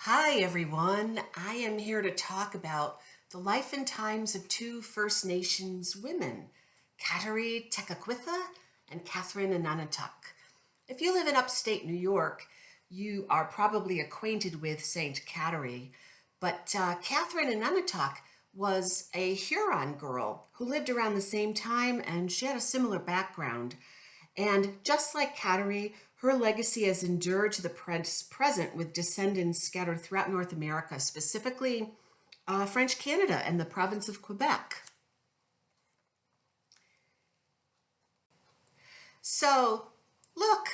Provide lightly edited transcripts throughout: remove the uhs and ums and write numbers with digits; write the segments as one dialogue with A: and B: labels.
A: Hi everyone, I am here to talk about the life and times of two First Nations women, Kateri Tekakwitha and Catherine Ananatuk. If you live in upstate New York, you are probably acquainted with Saint Kateri, but Catherine Ananatuk was a Huron girl who lived around the same time and she had a similar background. And just like Kateri, her legacy has endured to the present with descendants scattered throughout North America, specifically French Canada and the province of Quebec. So, look,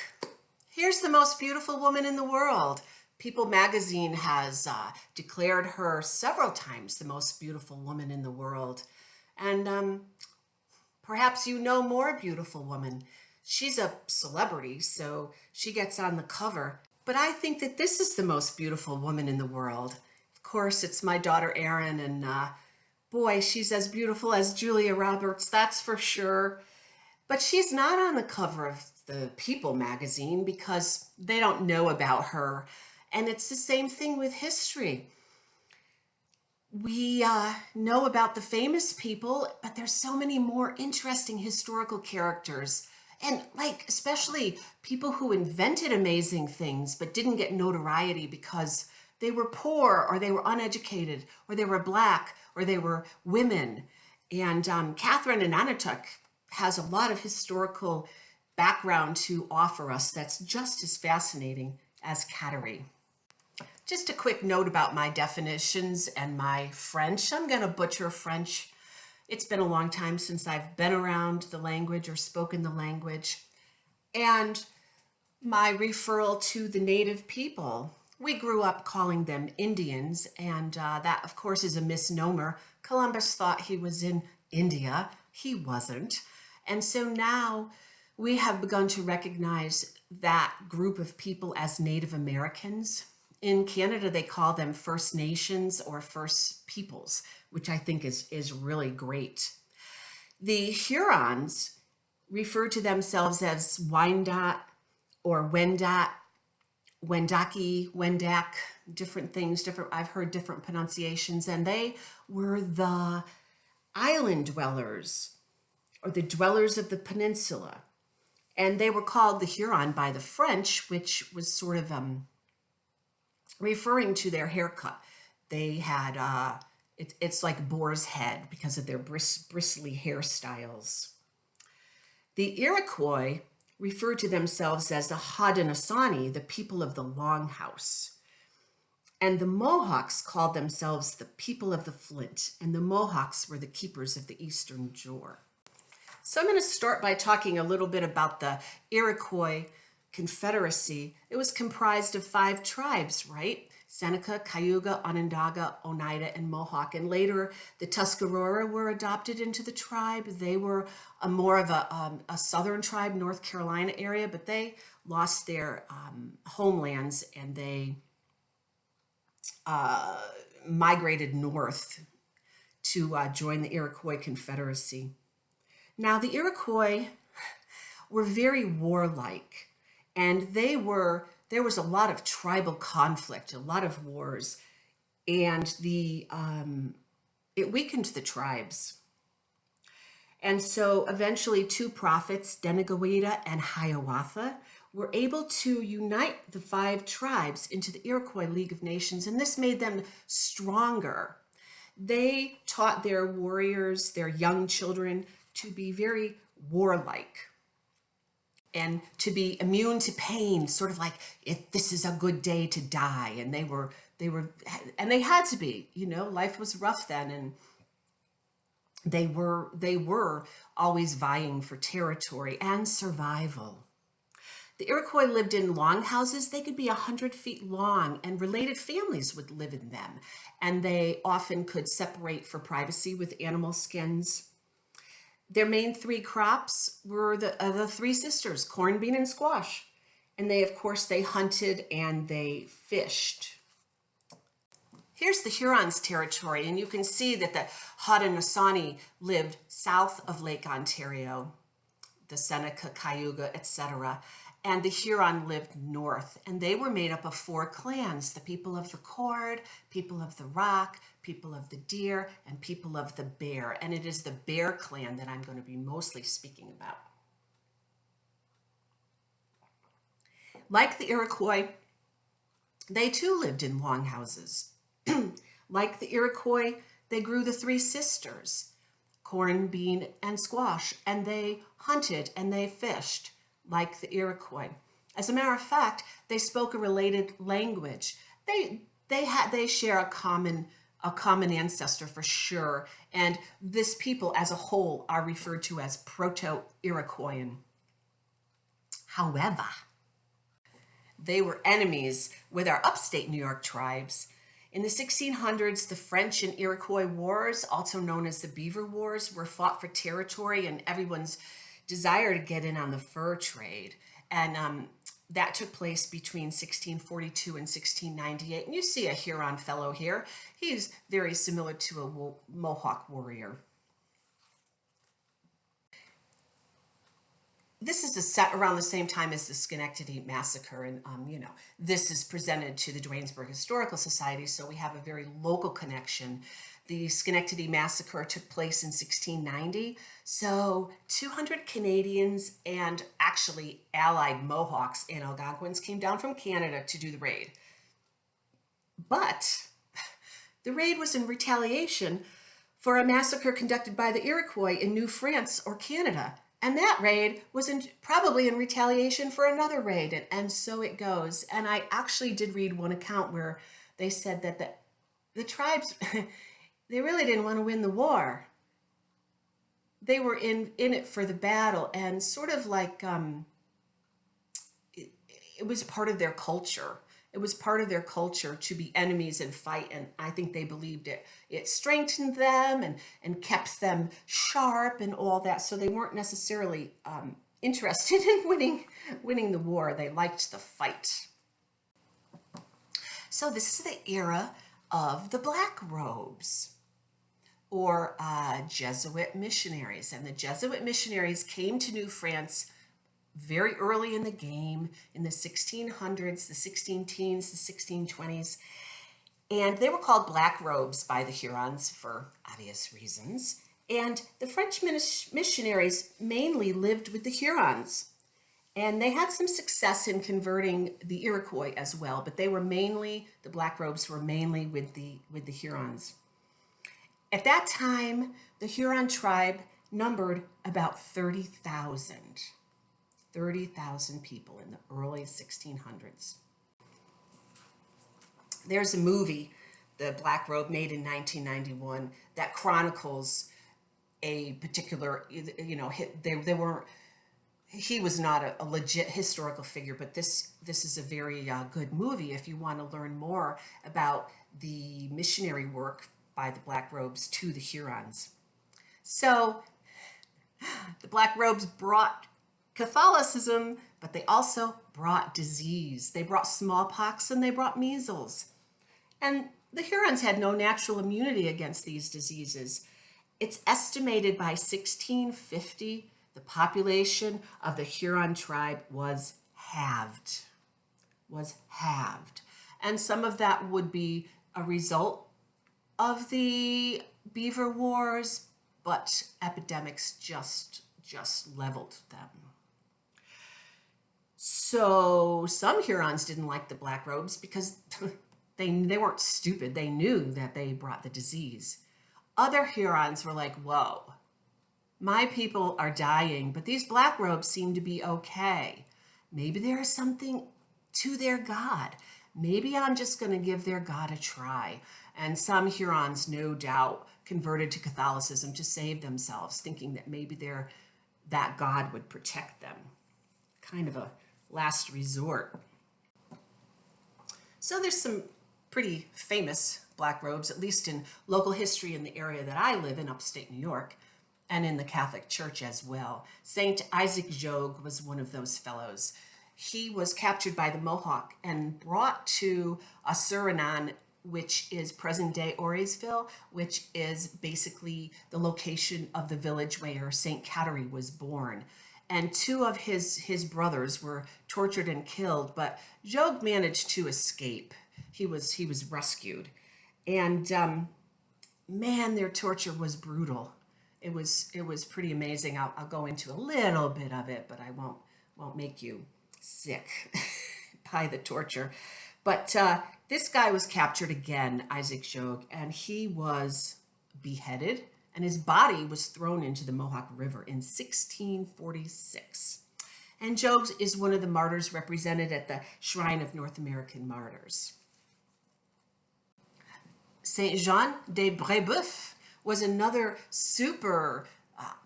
A: here's the most beautiful woman in the world. People magazine has declared her several times the most beautiful woman in the world. And perhaps you know more beautiful woman. She's a celebrity, so she gets on the cover. But I think that this is the most beautiful woman in the world. Of course, it's my daughter Erin, and boy, she's as beautiful as Julia Roberts, that's for sure. But she's not on the cover of the People magazine because they don't know about her. And it's the same thing with history. We know about the famous people, but there's so many more interesting historical characters. And like, especially people who invented amazing things, but didn't get notoriety because they were poor or they were uneducated or they were black or they were women. And Catherine Ananatuk has a lot of historical background to offer us that's just as fascinating as Kateri. Just a quick note about my definitions and my French. I'm going to butcher French. It's been a long time since I've been around the language or spoken the language. And my referral to the native people. We grew up calling them Indians, and that, of course, is a misnomer. Columbus thought he was in India. He wasn't. And so now we have begun to recognize that group of people as Native Americans. In Canada, they call them First Nations or First Peoples, which I think is really great. The Hurons refer to themselves as Wyandot or Wendat, Wendake, Wendak, different things, I've heard different pronunciations, and they were the island dwellers or the dwellers of the peninsula. And they were called the Huron by the French, which was sort of referring to their haircut. They had, it's like boar's head because of their bristly hairstyles. The Iroquois referred to themselves as the Haudenosaunee, the people of the Longhouse. And the Mohawks called themselves the people of the Flint, and the Mohawks were the keepers of the Eastern Shore. So I'm going to start by talking a little bit about the Iroquois Confederacy. It was comprised of 5 tribes, right? Seneca, Cayuga, Onondaga, Oneida, and Mohawk. And later, the Tuscarora were adopted into the tribe. They were more of a southern tribe, North Carolina area, but they lost their homelands and they migrated north to join the Iroquois Confederacy. Now, the Iroquois were very warlike, and there was a lot of tribal conflict, a lot of wars, and it weakened the tribes. And so eventually 2 prophets, Denegawida and Hiawatha, were able to unite the 5 tribes into the Iroquois League of Nations, and this made them stronger. They taught their warriors, their young children, to be very warlike and to be immune to pain, sort of like, if this is a good day to die. And they had to be, life was rough then, and they were always vying for territory and survival. The Iroquois lived in longhouses. They could be 100 feet long, and related families would live in them. And they often could separate for privacy with animal skins. Their main 3 crops were the 3 sisters, corn, bean, and squash. And they, of course, they hunted and they fished. Here's the Hurons' territory, and you can see that the Haudenosaunee lived south of Lake Ontario, the Seneca, Cayuga, etc. and the Huron lived north, and they were made up of 4 clans: the people of the cord, people of the rock, people of the deer, and people of the bear. And it is the Bear clan that I'm going to be mostly speaking about. Like the Iroquois, they too lived in longhouses. Like the Iroquois, they grew the 3 sisters, corn, bean, and squash, and they hunted and they fished like the Iroquois. As a matter of fact, they spoke a related language. They share a common ancestor for sure, and this people as a whole are referred to as Proto-Iroquoian. However, they were enemies with our upstate New York tribes. In the 1600s, the French and Iroquois Wars, also known as the Beaver Wars, were fought for territory and everyone's desire to get in on the fur trade. And that took place between 1642 and 1698. And you see a Huron fellow here. He's very similar to a Mohawk warrior. This is set around the same time as the Schenectady Massacre, and this is presented to the Duanesburg Historical Society, so we have a very local connection. The Schenectady Massacre took place in 1690, so 200 Canadians and actually allied Mohawks and Algonquins came down from Canada to do the raid. But the raid was in retaliation for a massacre conducted by the Iroquois in New France or Canada. And that raid was probably in retaliation for another raid, and so it goes. And I actually did read one account where they said that the tribes, they really didn't want to win the war. They were in it for the battle, and sort of like it was part of their culture. It was part of their culture to be enemies and fight, and I think they believed it. It strengthened them and kept them sharp and all that, so they weren't necessarily interested in winning the war. They liked the fight. So this is the era of the Black Robes, or Jesuit missionaries. And the Jesuit missionaries came to New France very early in the game, in the 1600s, the 16 teens, the 1620s. And they were called Black Robes by the Hurons for obvious reasons. And the French missionaries mainly lived with the Hurons. And they had some success in converting the Iroquois as well, but they were mainly, the Black Robes were mainly with the Hurons. At that time, the Huron tribe numbered about 30,000 people in the early 1600s. There's a movie, The Black Robe, made in 1991 that chronicles a particular, he was not a legit historical figure, but this is a very good movie if you want to learn more about the missionary work by the Black Robes to the Hurons. So the Black Robes brought Catholicism, but they also brought disease. They brought smallpox and they brought measles. And the Hurons had no natural immunity against these diseases. It's estimated by 1650, the population of the Huron tribe was halved. And some of that would be a result of the Beaver Wars, but epidemics just leveled them. So some Hurons didn't like the Black Robes because they weren't stupid. They knew that they brought the disease. Other Hurons were like, whoa, my people are dying, but these Black Robes seem to be okay. Maybe there is something to their God. Maybe I'm just going to give their God a try. And some Hurons, no doubt, converted to Catholicism to save themselves, thinking that maybe that God would protect them. Kind of a last resort. So there's some pretty famous Black Robes, at least in local history in the area that I live in, upstate New York, and in the Catholic Church as well. Saint Isaac Jogues was one of those fellows. He was captured by the Mohawk and brought to Suriname, which is present-day Orisville, which is basically the location of the village where Saint Catherine was born. and two of his brothers were tortured and killed, but Jogues managed to escape. He was rescued, and man, their torture was brutal. It was pretty amazing. I'll go into a little bit of it, but I won't make you sick by the torture. But this guy was captured again, Isaac Jogues, and he was beheaded, and his body was thrown into the Mohawk River in 1646. And Jogues is one of the martyrs represented at the Shrine of North American Martyrs. Saint Jean de Brébeuf was another super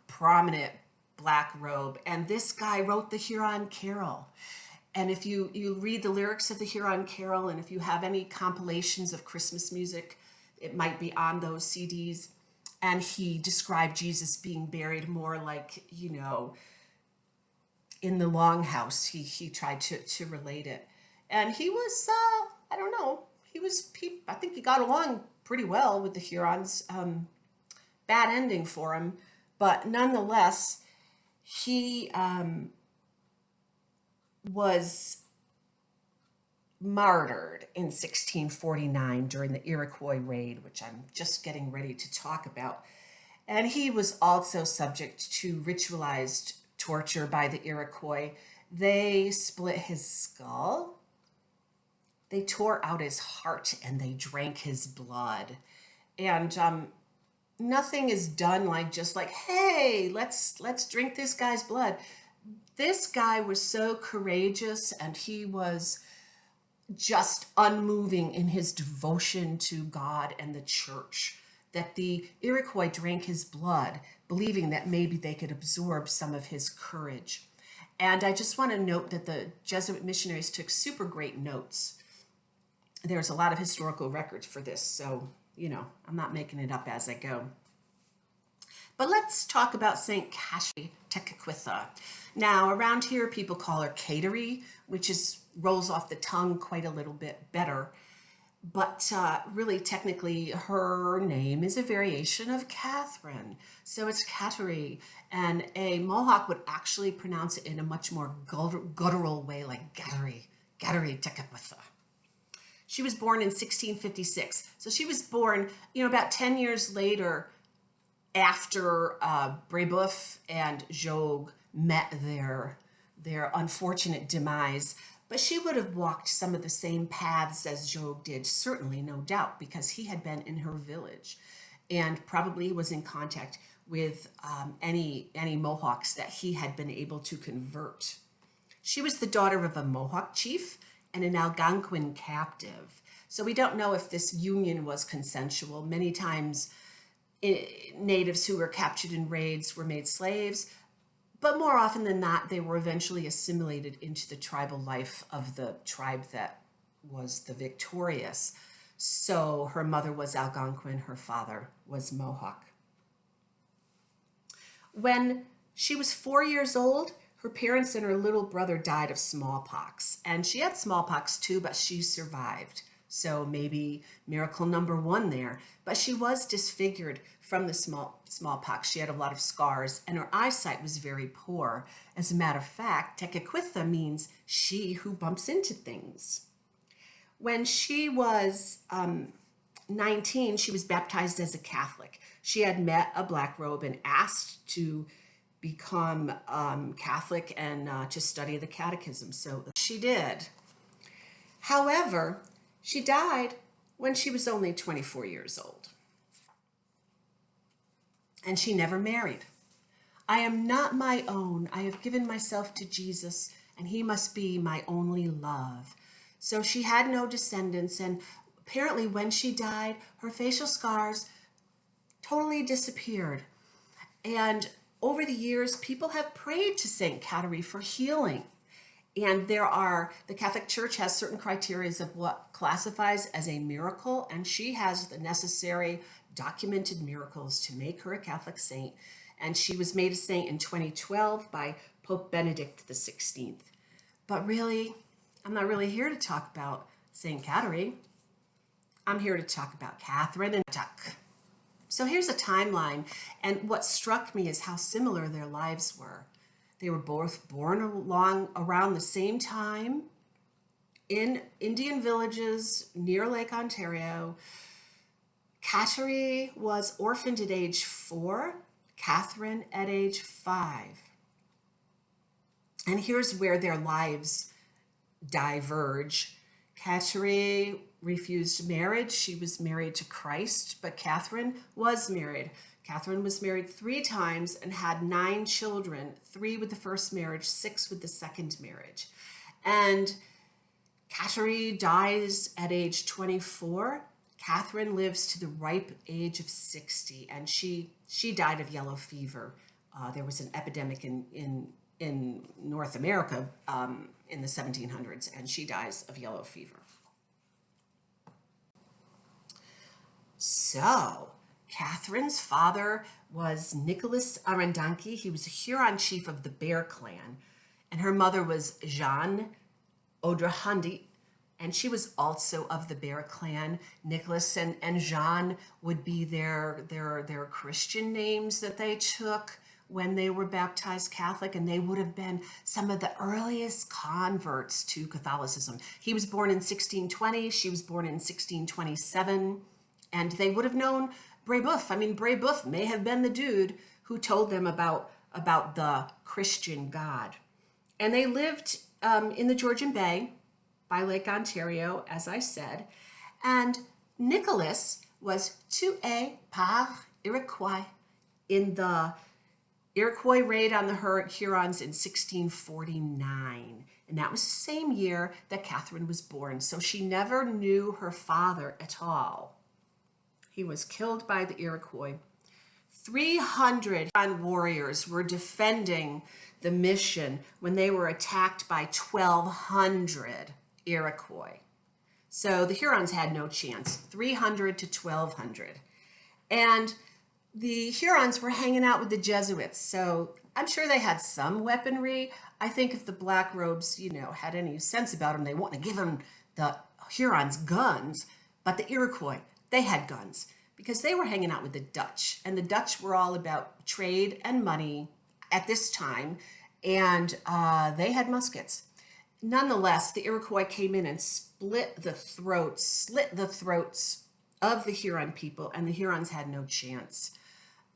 A: prominent black robe, and this guy wrote the Huron Carol. And if you read the lyrics of the Huron Carol, and if you have any compilations of Christmas music, it might be on those CDs. And he described Jesus being buried more like, in the longhouse. He tried to relate it. And he was, I don't know, I think he got along pretty well with the Hurons. Bad ending for him, but nonetheless, he was martyred in 1649 during the Iroquois raid, which I'm just getting ready to talk about. And he was also subject to ritualized torture by the Iroquois. They split his skull, they tore out his heart, and they drank his blood. And nothing is done just like, hey, let's drink this guy's blood. This guy was so courageous, and he was just unmoving in his devotion to God and the church, that the Iroquois drank his blood, believing that maybe they could absorb some of his courage. And I just want to note that the Jesuit missionaries took super great notes. There's a lot of historical records for this, so, I'm not making it up as I go. But let's talk about St. Catherine Tekakwitha. Now, around here, people call her Cateri, which rolls off the tongue quite a little bit better. But really, technically, her name is a variation of Catherine. So it's Cateri. And a Mohawk would actually pronounce it in a much more guttural way, like Gattery Tekakwitha. She was born in 1656. So she was born, about 10 years later after Brébeuf and Jogues met their unfortunate demise. But she would have walked some of the same paths as Jogues did, certainly, no doubt, because he had been in her village and probably was in contact with any Mohawks that he had been able to convert. She was the daughter of a Mohawk chief and an Algonquin captive. So we don't know if this union was consensual. Many times natives who were captured in raids were made slaves, but more often than not, they were eventually assimilated into the tribal life of the tribe that was the victorious. So her mother was Algonquin, her father was Mohawk. When she was 4 years old, her parents and her little brother died of smallpox. And she had smallpox too, but she survived. So maybe miracle number one there. But she was disfigured from the smallpox. She had a lot of scars, and her eyesight was very poor. As a matter of fact, Tekakwitha means she who bumps into things. When she was 19, she was baptized as a Catholic. She had met a black robe and asked to become Catholic and to study the catechism. So she did. However, she died when she was only 24 years old. And she never married. I am not my own. I have given myself to Jesus, and he must be my only love. So she had no descendants, and apparently when she died, her facial scars totally disappeared. And over the years, people have prayed to St. Catherine for healing. And the Catholic Church has certain criteria of what classifies as a miracle, and she has the necessary documented miracles to make her a Catholic saint. And she was made a saint in 2012 by Pope Benedict XVI. But really, I'm not really here to talk about St. Catherine. I'm here to talk about Catherine and Tuck. So here's a timeline, and what struck me is how similar their lives were. They were both born along around the same time in Indian villages near Lake Ontario. Kateri was orphaned at age 4, Catherine at age 5. And here's where their lives diverge. Kateri refused marriage. She was married to Christ, but Catherine was married. Catherine was married 3 times and had 9 children, 3 with the first marriage, 6 with the second marriage. And Kateri dies at age 24. Catherine lives to the ripe age of 60, and she died of yellow fever. There was an epidemic in North America in the 1700s, and she dies of yellow fever. So, Catherine's father was Nicholas Arandanki. He was a Huron chief of the Bear Clan, and her mother was Jeanne Odrahandi, and she was also of the Bear Clan. Nicholas and Jeanne would be their Christian names that they took when they were baptized Catholic, and they would have been some of the earliest converts to Catholicism. He was born in 1620, she was born in 1627, and they would have known Brebeuf. I mean, Brebeuf may have been the dude who told them about the Christian God. And they lived in the Georgian Bay by Lake Ontario, as I said, and Nicholas was tué par Iroquois in the Iroquois raid on the Hurons in 1649. And that was the same year that Catherine was born. So she never knew her father at all. He was killed by the Iroquois. 300 Huron warriors were defending the mission when they were attacked by 1,200 Iroquois. So the Hurons had no chance, 300 to 1,200. And the Hurons were hanging out with the Jesuits, so I'm sure they had some weaponry. I think if the Black Robes, had any sense about them, they wouldn't have given the Hurons guns, but the Iroquois, they had guns because they were hanging out with the Dutch, and the Dutch were all about trade and money at this time, and they had muskets. Nonetheless, the Iroquois came in and slit the throats of the Huron people, and the Hurons had no chance.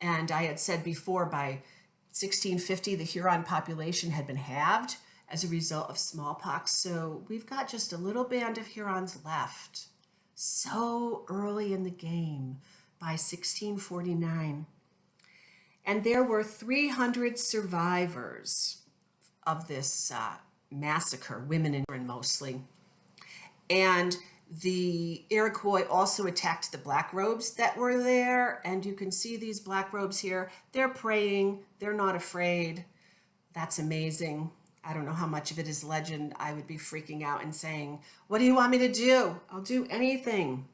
A: And I had said before, by 1650, the Huron population had been halved as a result of smallpox. So we've got just a little band of Hurons left. So early in the game, by 1649. And there were 300 survivors of this massacre, women and children mostly. And the Iroquois also attacked the Black Robes that were there, and you can see these Black Robes here. They're praying, they're not afraid. That's amazing. I don't know how much of it is legend. I would be freaking out and saying, "What do you want me to do? I'll do anything."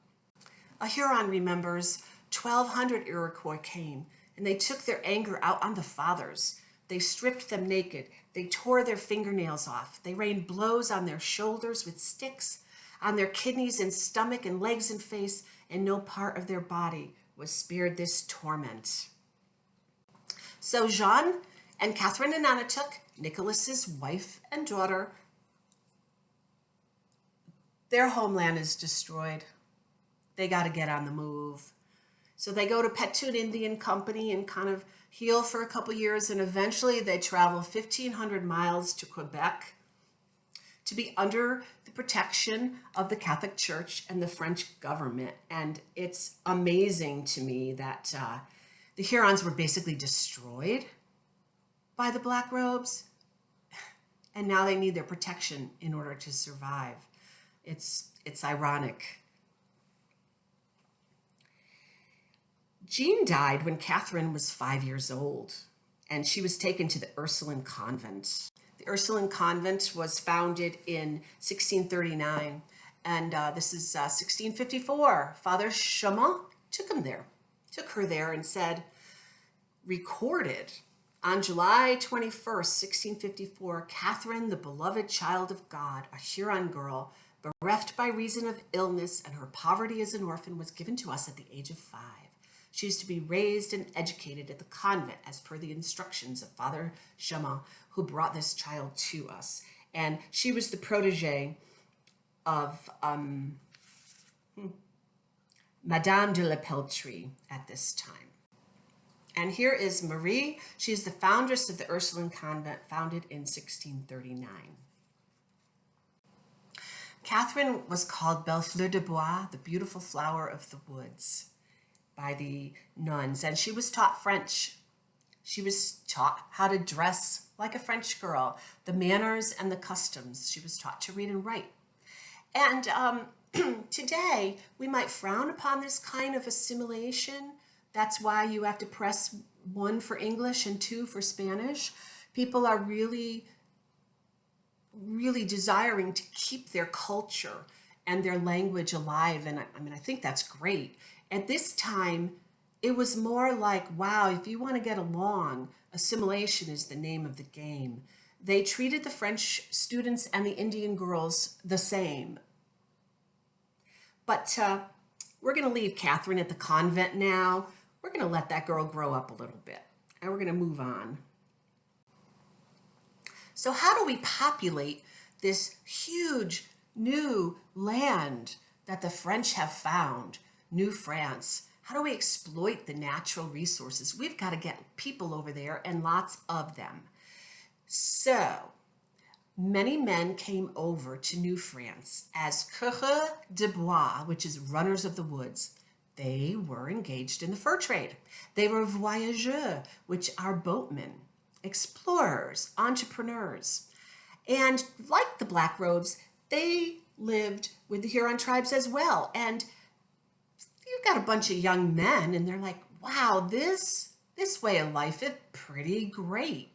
A: A Huron remembers 1,200 Iroquois came, and they took their anger out on the fathers. They stripped them naked. They tore their fingernails off. They rained blows on their shoulders with sticks, on their kidneys and stomach and legs and face, and no part of their body was spared this torment. So Jeanne and Catherine Anannatuk, Nicholas's wife and daughter, their homeland is destroyed. They got to get on the move. So they go to Petun Indian Company and kind of heal for a couple years, and eventually they travel 1,500 miles to Quebec to be under the protection of the Catholic Church and the French government. And it's amazing to me that the Hurons were basically destroyed by the Black Robes, and now they need their protection in order to survive. It's ironic. Jean died when Catherine was 5 years old, and she was taken to the Ursuline Convent. The Ursuline Convent was founded in 1639, and this is 1654. Father Chaumont took her there and said, recorded on July 21st, 1654, Catherine, the beloved child of God, a Huron girl, bereft by reason of illness and her poverty as an orphan, was given to us at the age of 5. She is to be raised and educated at the convent as per the instructions of Father Jamin, who brought this child to us. And she was the protege of Madame de la Peltrie at this time. And here is Marie. She's the foundress of the Ursuline Convent, founded in 1639. Catherine was called Belle Fleur de Bois, the beautiful flower of the woods, by the nuns, and she was taught French. She was taught how to dress like a French girl, the manners and the customs. She was taught to read and write. And today, we might frown upon this kind of assimilation. That's why you have to press 1 for English and 2 for Spanish. People are really desiring to keep their culture and their language alive. And I think that's great. At this time, it was more like, wow, if you want to get along, assimilation is the name of the game. They treated the French students and the Indian girls the same. But we're going to leave Catherine at the convent now. We're going to let that girl grow up a little bit, and we're going to move on. So how do we populate this huge new land that the French have found, New France? How do we exploit the natural resources? We've got to get people over there, and lots of them. So many men came over to New France as coureurs de bois, which is runners of the woods. They were engaged in the fur trade. They were voyageurs, which are boatmen, explorers, entrepreneurs. And like the Black Robes, they lived with the Huron tribes as well. And you've got a bunch of young men, and they're like, wow, this way of life is pretty great.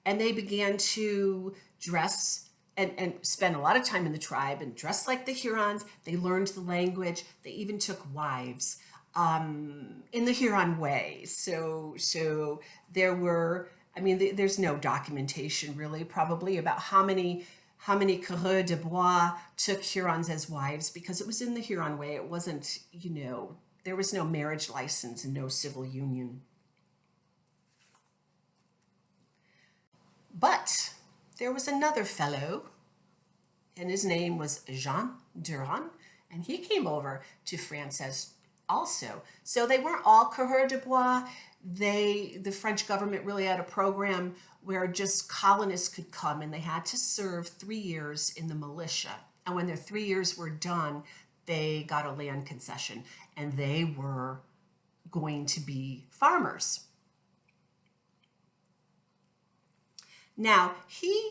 A: And they began to dress and spend a lot of time in the tribe and dress like the Hurons. They learned the language. They even took wives in the Huron way. So there were, there's no documentation really probably about how many coureurs de bois took Hurons as wives, because it was in the Huron way. It wasn't, there was no marriage license and no civil union. But there was another fellow, and his name was Jean Durand, and he came over to France as also. So they weren't all coureurs de bois. The French government really had a program where just colonists could come, and they had to serve 3 years in the militia. And when their 3 years were done, they got a land concession, and they were going to be farmers. Now, he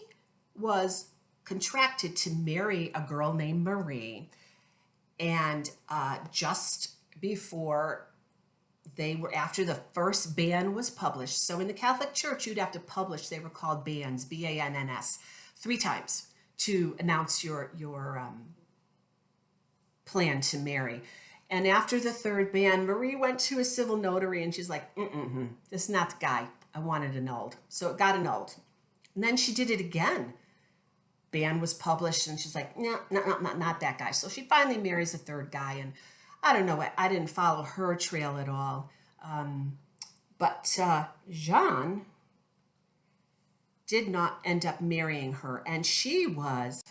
A: was contracted to marry a girl named Marie, and just before after the first ban was published. So in the Catholic Church, you'd have to publish, they were called bans, B-A-N-N-S, 3 times to announce your plan to marry. And after the 3rd ban, Marie went to a civil notary, and she's like, this is not the guy. I want it annulled. So it got annulled. And then she did it again. Ban was published, and she's like, no, not that guy. So she finally marries a 3rd guy, and I don't know, I didn't follow her trail at all. But Jeanne did not end up marrying her, and she was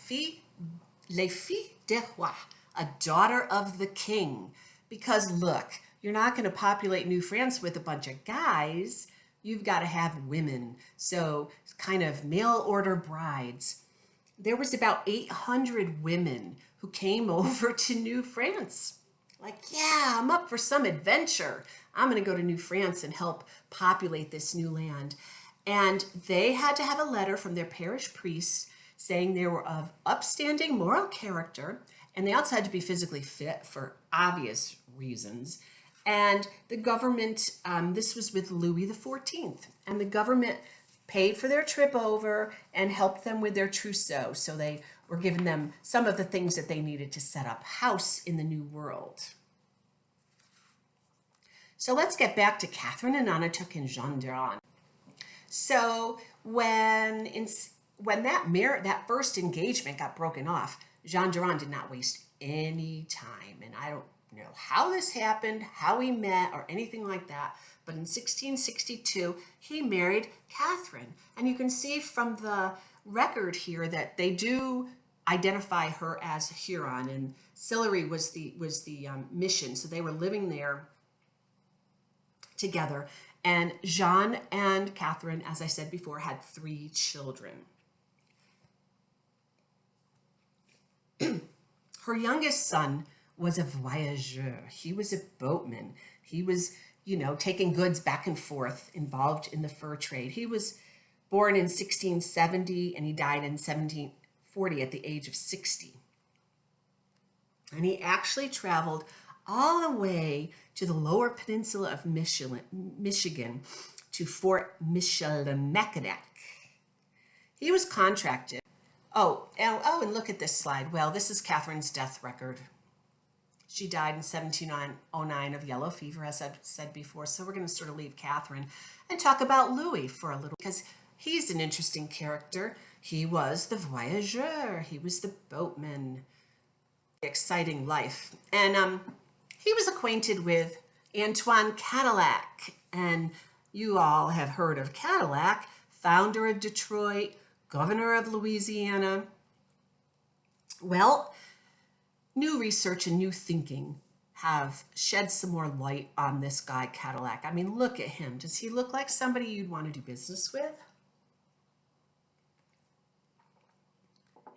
A: les filles des rois, a daughter of the king. Because look, you're not going to populate New France with a bunch of guys. You've got to have women. So kind of mail order brides. There was about 800 women who came over to New France. Like, yeah, I'm up for some adventure. I'm going to go to New France and help populate this new land. And they had to have a letter from their parish priests saying they were of upstanding moral character, and they also had to be physically fit for obvious reasons. And the government, this was with Louis XIV, and the government paid for their trip over and helped them with their trousseau. So they were giving them some of the things that they needed to set up house in the New World. So let's get back to Catherine and Anouk and Jean Durand. So when that first engagement got broken off, Jean Durand did not waste any time. And I don't know how this happened, how we met, or anything like that. But in 1662, he married Catherine. And you can see from the record here that they do identify her as a Huron, and Sillery was the mission. So they were living there together. And Jean and Catherine, as I said before, had 3 children. Her youngest son was a voyageur. He was a boatman. He was, taking goods back and forth, involved in the fur trade. He was born in 1670 and he died in 1740 at the age of 60. And he actually traveled all the way to the lower peninsula of Michigan to Fort Michilimackinac. He was contracted. And look at this slide. Well, this is Catherine's death record. She died in 1709 of yellow fever, as I've said before. So we're going to sort of leave Catherine and talk about Louis for a little, because he's an interesting character. He was the voyageur. He was the boatman. Exciting life. And he was acquainted with Antoine Cadillac. And you all have heard of Cadillac, founder of Detroit, governor of Louisiana. Well, new research and new thinking have shed some more light on this guy, Cadillac. I mean, look at him. Does he look like somebody you'd want to do business with?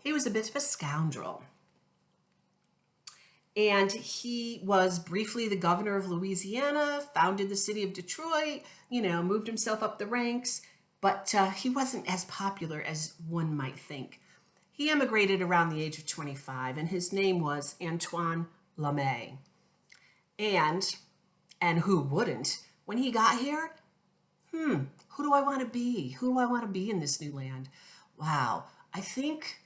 A: He was a bit of a scoundrel. And he was briefly the governor of Louisiana, founded the city of Detroit, moved himself up the ranks. But he wasn't as popular as one might think. He emigrated around the age of 25, and his name was Antoine Lamé. And who wouldn't? When he got here, who do I want to be? Who do I want to be in this new land? Wow, I think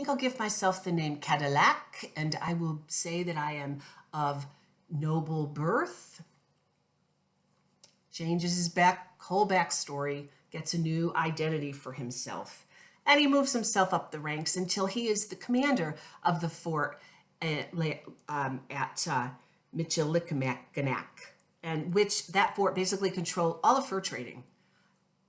A: I'll give myself the name Cadillac, and I will say that I am of noble birth. Changes his whole backstory, gets a new identity for himself. And he moves himself up the ranks until he is the commander of the fort at Michilimackinac, and which that fort basically controlled all the fur trading.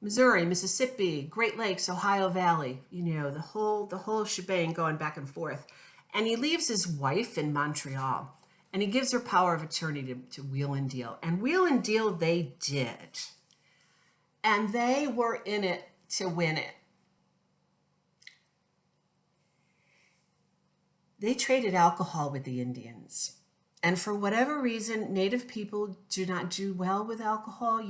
A: Missouri, Mississippi, Great Lakes, Ohio Valley, the whole shebang going back and forth. And he leaves his wife in Montreal, and he gives her power of attorney to wheel and deal. And wheel and deal they did. And they were in it to win it. They traded alcohol with the Indians. And for whatever reason, Native people do not do well with alcohol.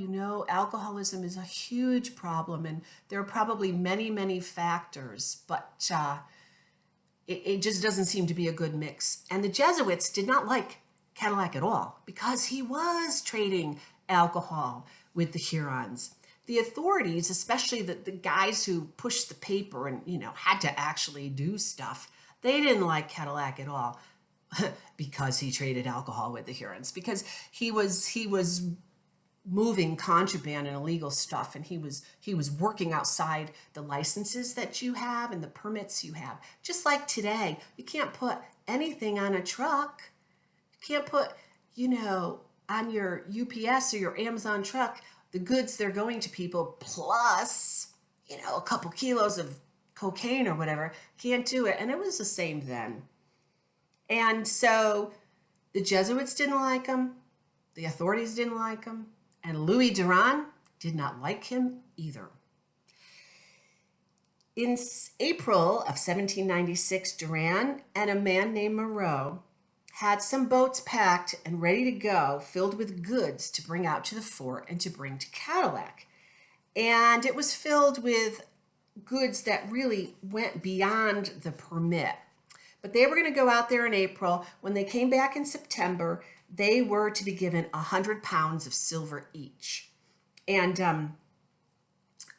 A: Alcoholism is a huge problem, and there are probably many, many factors, but it just doesn't seem to be a good mix. And the Jesuits did not like Cadillac at all because he was trading alcohol with the Hurons. The authorities, especially the guys who pushed the paper and, had to actually do stuff, they didn't like Cadillac at all because he traded alcohol with the Hurons, because he was moving contraband and illegal stuff, and he was working outside the licenses that you have and the permits you have. Just like today, you can't put anything on a truck. You can't put, on your UPS or your Amazon truck, the goods they're going to people plus, a couple kilos of cocaine or whatever. Can't do it. And it was the same then. And so the Jesuits didn't like him. The authorities didn't like him. And Louis Durand did not like him either. In April of 1796, Durand and a man named Moreau had some boats packed and ready to go, filled with goods to bring out to the fort and to bring to Cadillac. And it was filled with goods that really went beyond the permit. But they were going to go out there in April. When they came back in September, they were to be given 100 pounds of silver each. And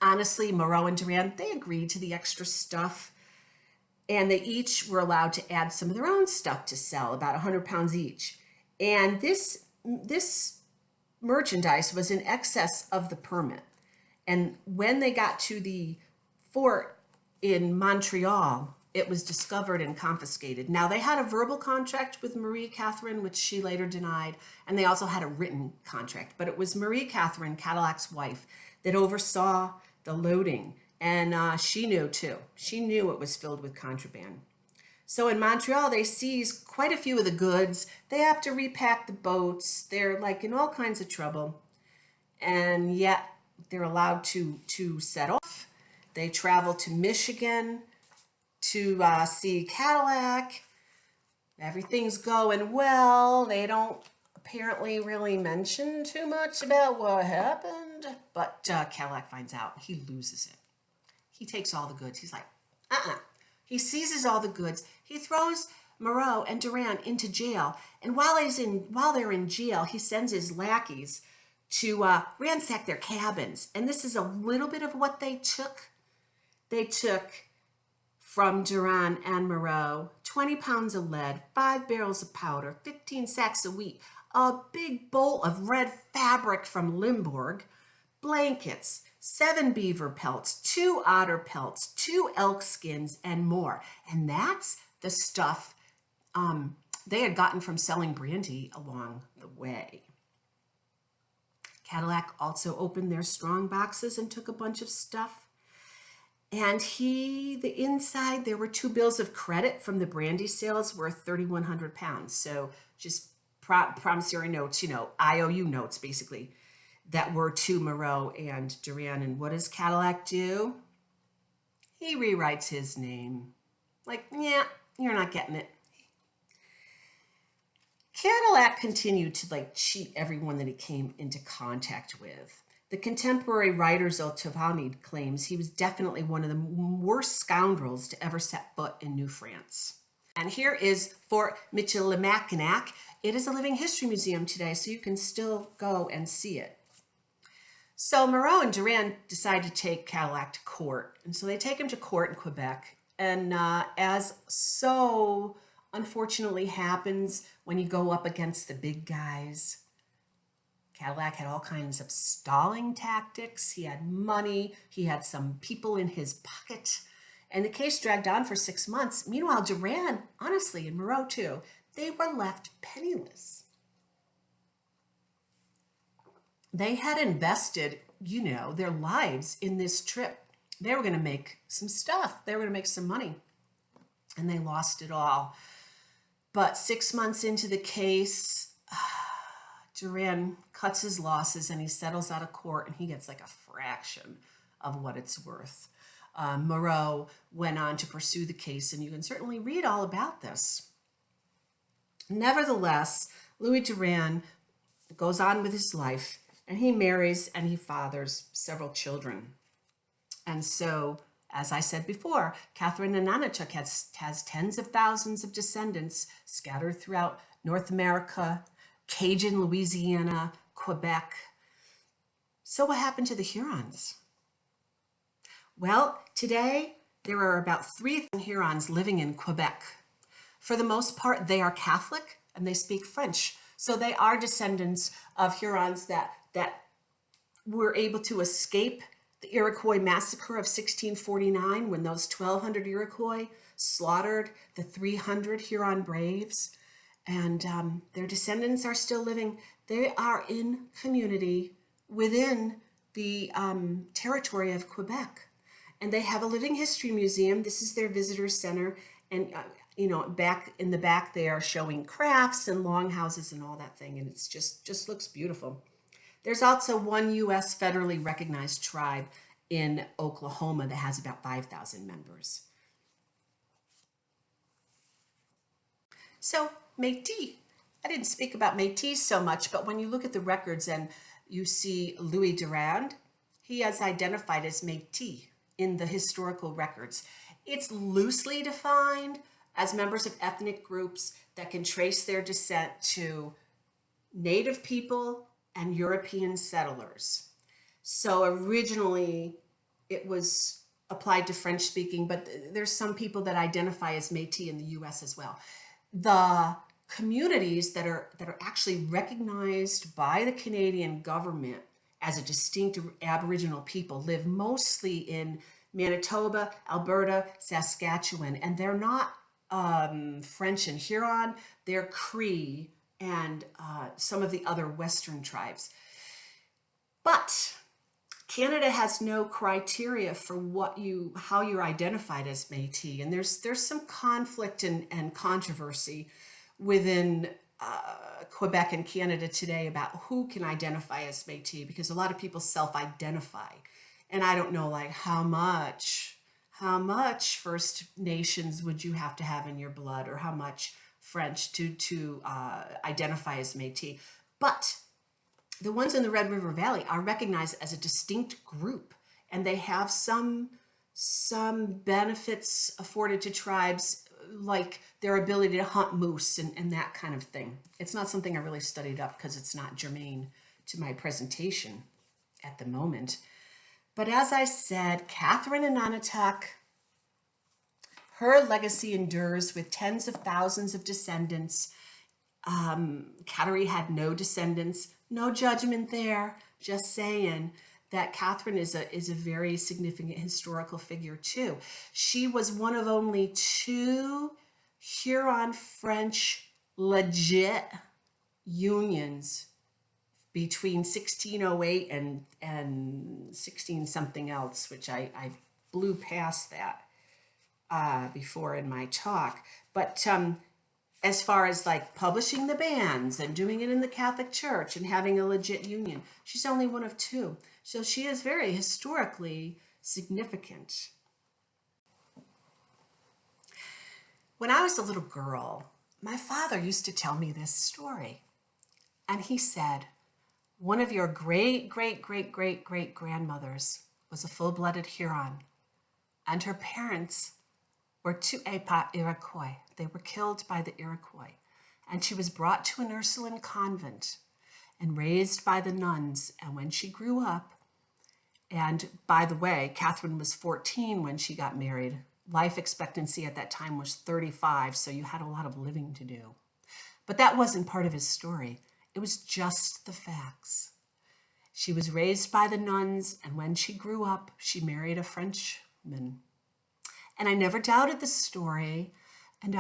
A: honestly, Moreau and Durand, they agreed to the extra stuff. And they each were allowed to add some of their own stuff to sell, about 100 pounds each. And this merchandise was in excess of the permit. And when they got to the fort in Montreal, it was discovered and confiscated. Now, they had a verbal contract with Marie Catherine, which she later denied, and they also had a written contract. But it was Marie Catherine, Cadillac's wife, that oversaw the loading. And she knew too. She knew it was filled with contraband. So in Montreal, they seize quite a few of the goods. They have to repack the boats. They're like in all kinds of trouble. And yet they're allowed to set off. They travel to Michigan to see Cadillac. Everything's going well. They don't apparently really mention too much about what happened, but Cadillac finds out. He loses it. He takes all the goods. He's like, He seizes all the goods. He throws Moreau and Durand into jail. And while they're in jail, he sends his lackeys to ransack their cabins. And this is a little bit of what they took. They took from Durand and Moreau 20 pounds of lead, 5 barrels of powder, 15 sacks of wheat, a big bowl of red fabric from Limburg, blankets, 7 beaver pelts, 2 otter pelts, 2 elk skins, and more. And that's the stuff they had gotten from selling brandy along the way. Cadillac also opened their strong boxes and took a bunch of stuff. And the inside, there were 2 bills of credit from the brandy sales worth 3,100 pounds. So just promissory notes, IOU notes, basically, that were to Moreau and Durand. And what does Cadillac do? He rewrites his name. Like, yeah, you're not getting it. Cadillac continued to cheat everyone that he came into contact with. The contemporary writer Zoltavani claims he was definitely one of the worst scoundrels to ever set foot in New France. And here is Fort Michilimackinac. It is a living history museum today, so you can still go and see it. So Moreau and Durand decide to take Cadillac to court. And so they take him to court in Quebec. And as so unfortunately happens when you go up against the big guys, Cadillac had all kinds of stalling tactics. He had money. He had some people in his pocket. And the case dragged on for 6 months. Meanwhile, Durand, honestly, and Moreau too, they were left penniless. They had invested, their lives in this trip. They were going to make some stuff. They were going to make some money. And they lost it all. But 6 months into the case, Durand cuts his losses and he settles out of court and he gets like a fraction of what it's worth. Moreau went on to pursue the case, and you can certainly read all about this. Nevertheless, Louis Durand goes on with his life, and he marries and he fathers several children. And so, as I said before, Catherine Ananechuk has tens of thousands of descendants scattered throughout North America, Cajun Louisiana, Quebec. So what happened to the Hurons? Well, today there are about 3,000 Hurons living in Quebec. For the most part, they are Catholic and they speak French. So they are descendants of Hurons that were able to escape the Iroquois massacre of 1649, when those 1,200 Iroquois slaughtered the 300 Huron braves. And their descendants are still living. They are in community within the territory of Quebec. And they have a living history museum. This is their visitor center. And, back in the back, they are showing crafts and longhouses and all that thing. And it's just looks beautiful. There's also one U.S. federally recognized tribe in Oklahoma that has about 5,000 members. So Métis. I didn't speak about Métis so much, but when you look at the records and you see Louis Durand, he is identified as Métis in the historical records. It's loosely defined as members of ethnic groups that can trace their descent to Native people and European settlers. So originally it was applied to French speaking, but there's some people that identify as Métis in the US as well. The communities that are actually recognized by the Canadian government as a distinct Aboriginal people live mostly in Manitoba, Alberta, Saskatchewan, and they're not French and Huron, they're Cree and some of the other Western tribes. But Canada has no criteria for how you're identified as Métis, and there's some conflict and controversy within Quebec and Canada today about who can identify as Métis, because a lot of people self-identify, and I don't know like how much First Nations would you have to have in your blood, or how much French to identify as Métis, but the ones in the Red River Valley are recognized as a distinct group, and they have some benefits afforded to tribes, like their ability to hunt moose and that kind of thing. It's not something I really studied up because it's not germane to my presentation at the moment. But as I said, Catherine Ananatak, her legacy endures with tens of thousands of descendants. Catherine had no descendants, no judgment there, just saying that Catherine is a very significant historical figure too. She was one of only 2 Huron French legit unions between 1608 and 16 something else, which I blew past that before in my talk. But as far as like publishing the bands and doing it in the Catholic Church and having a legit union, she's only one of 2. So she is very historically significant. When I was a little girl, my father used to tell me this story. And he said, one of your great, great, great, great, great grandmothers was a full-blooded Huron, and her parents were Tu'epa Iroquois. They were killed by the Iroquois, and she was brought to an Ursuline convent and raised by the nuns. And when she grew up, and by the way, Catherine was 14 when she got married. Life expectancy at that time was 35, so you had a lot of living to do. But that wasn't part of his story. It was just the facts. She was raised by the nuns, and when she grew up, she married a Frenchman. And I never doubted the story, and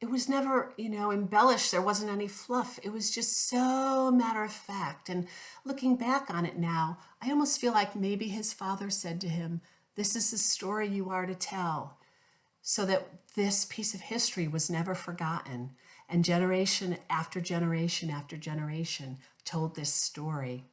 A: it was never, embellished. There wasn't any fluff. It was just so matter of fact. And looking back on it now, I almost feel like maybe his father said to him, this is the story you are to tell, so that this piece of history was never forgotten. And generation after generation after generation told this story.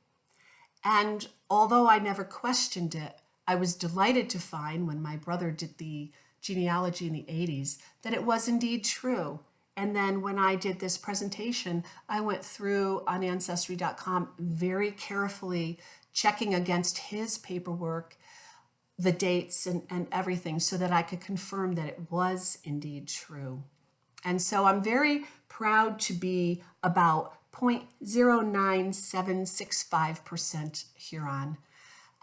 A: And although I never questioned it, I was delighted to find when my brother did the genealogy in the 80s that it was indeed true. And then when I did this presentation, I went through on Ancestry.com very carefully, checking against his paperwork, the dates and everything, so that I could confirm that it was indeed true. And so I'm very proud to be about 0.09765% Huron.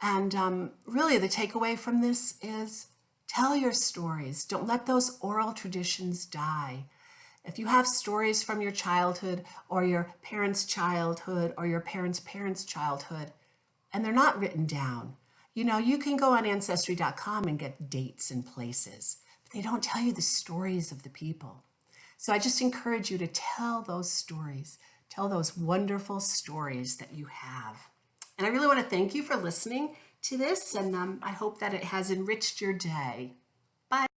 A: And really the takeaway from this is tell your stories. Don't let those oral traditions die. If you have stories from your childhood or your parents' childhood or your parents' parents' childhood, and they're not written down, you can go on Ancestry.com and get dates and places, but they don't tell you the stories of the people. So I just encourage you to tell those stories, tell those wonderful stories that you have. And I really want to thank you for listening to this, and I hope that it has enriched your day. Bye.